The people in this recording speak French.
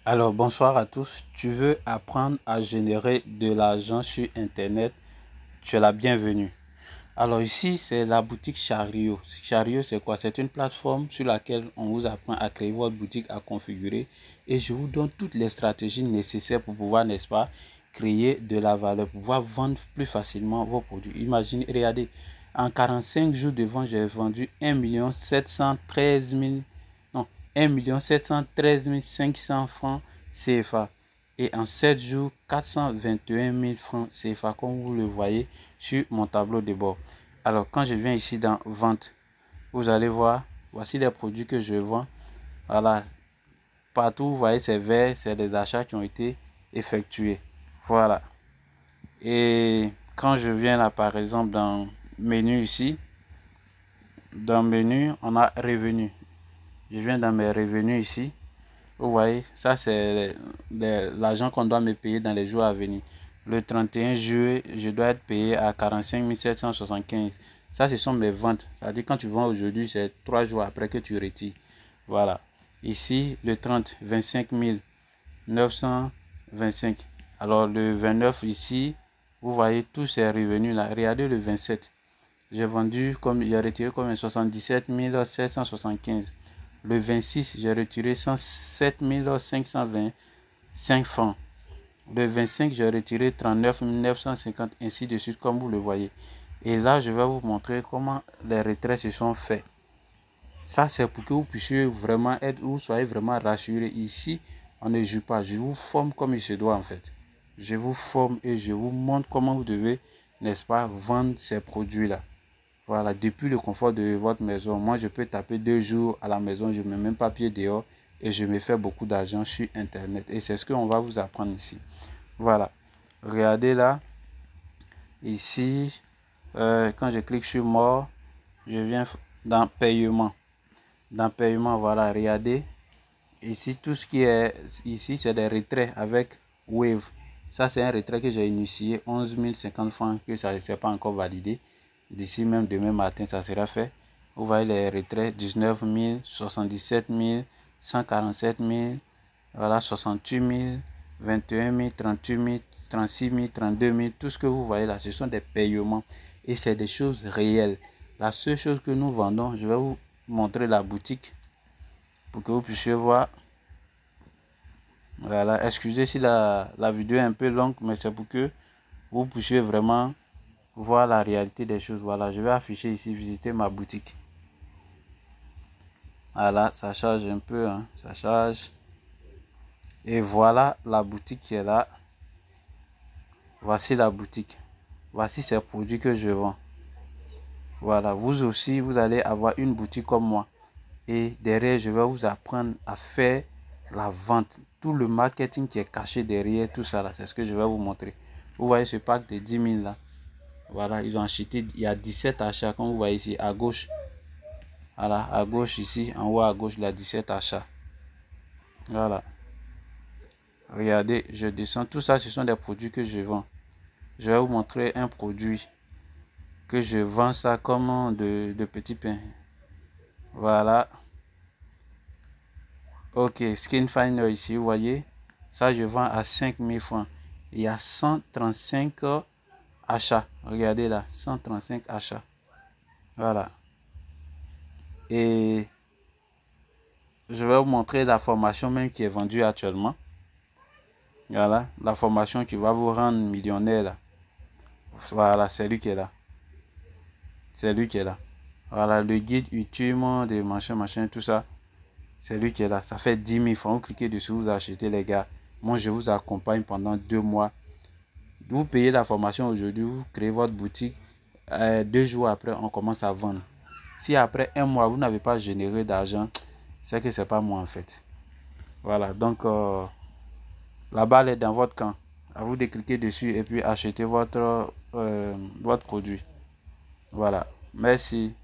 Alors, bonsoir à tous. Tu veux apprendre à générer de l'argent sur Internet? Tu es la bienvenue. Alors ici, c'est la boutique Chariot. Chariot, c'est quoi? C'est une plateforme sur laquelle on vous apprend à créer votre boutique, à configurer. Et je vous donne toutes les stratégies nécessaires pour pouvoir, n'est-ce pas, créer de la valeur, pour pouvoir vendre plus facilement vos produits. Imaginez, regardez, en 45 jours de vente, j'ai vendu 1 713 000, non, 1 713 500 francs CFA. Et en 7 jours, 421 000 francs CFA, comme vous le voyez sur mon tableau de bord. Alors, quand je viens ici dans vente, vous allez voir, voici les produits que je vends. Voilà, partout, vous voyez, c'est vert, c'est des achats qui ont été effectués. Voilà. Et quand je viens là, par exemple, dans menu ici, dans menu, on a revenus. Je viens dans mes revenus ici. Vous voyez, ça c'est l'argent qu'on doit me payer dans les jours à venir. Le 31 juillet, je dois être payé à 45 775. Ça, ce sont mes ventes. C'est-à-dire quand tu vends aujourd'hui, c'est 3 jours après que tu retires. Voilà. Ici, le 30, 25 925. Alors, le 29 ici, vous voyez tous ces revenus là. Regardez le 27. J'ai vendu comme, j'ai retiré comme 77 775. Le 26, j'ai retiré 107 525 francs. Le 25, j'ai retiré 39 950, ainsi de suite, comme vous le voyez. Et là, je vais vous montrer comment les retraits se sont faits. Ça, c'est pour que vous puissiez vraiment être, vous soyez vraiment rassurés. Ici, on ne joue pas. Je vous forme comme il se doit, en fait. Je vous forme et je vous montre comment vous devez, n'est-ce pas, vendre ces produits-là. Voilà, depuis le confort de votre maison, moi je peux taper 2 jours à la maison, je ne mets même pas pied dehors et je me fais beaucoup d'argent sur Internet. Et c'est ce qu'on va vous apprendre ici. Voilà, regardez là, ici, quand je clique sur mort, je viens dans paiement. Dans paiement, voilà, regardez. Ici, tout ce qui est ici, c'est des retraits avec Wave. Ça, c'est un retrait que j'ai initié, 11 050 francs, que ça ne s'est pas encore validé. D'ici même demain matin, ça sera fait. Vous voyez les retraits, 19 000, 77 000, 147 000, voilà, 68 000, 21 000, 38 000, 36 000, 32 000. Tout ce que vous voyez là, ce sont des paiements. Et c'est des choses réelles. La seule chose que nous vendons, je vais vous montrer la boutique pour que vous puissiez voir. Voilà, excusez si la vidéo est un peu longue, mais c'est pour que vous puissiez vraiment voir la réalité des choses. Voilà, je vais afficher ici, visiter ma boutique. Voilà, ça charge un peu, hein, ça charge. Et voilà la boutique qui est là. Voici la boutique. Voici ces produits que je vends. Voilà, vous aussi, vous allez avoir une boutique comme moi. Et derrière, je vais vous apprendre à faire la vente. Tout le marketing qui est caché derrière tout ça là, c'est ce que je vais vous montrer. Vous voyez ce pack de 10 000 là. Voilà, ils ont acheté, il y a 17 achats, comme vous voyez ici, à gauche. Voilà, à gauche ici, en haut à gauche, il y a 17 achats. Voilà. Regardez, je descends. Tout ça, ce sont des produits que je vends. Je vais vous montrer un produit que je vends ça comme de petits pains. Voilà. Ok, Skin Finder ici, vous voyez. Ça, je vends à 5 000 francs. Il y a 135 achats. Regardez là, 135 achats. Voilà. Et je vais vous montrer la formation même qui est vendue actuellement. Voilà, la formation qui va vous rendre millionnaire là. Voilà, c'est lui qui est là. C'est lui qui est là. Voilà, le guide YouTube de machin, tout ça. C'est lui qui est là. Ça fait 10 000 francs. Vous cliquez dessus, vous achetez les gars. Moi, je vous accompagne pendant 2 mois. Vous payez la formation aujourd'hui, vous créez votre boutique. 2 jours après, on commence à vendre. Si après 1 mois, vous n'avez pas généré d'argent, c'est que c'est pas moi en fait. Voilà, donc la balle est dans votre camp. À vous de cliquer dessus et puis acheter votre produit. Voilà, merci.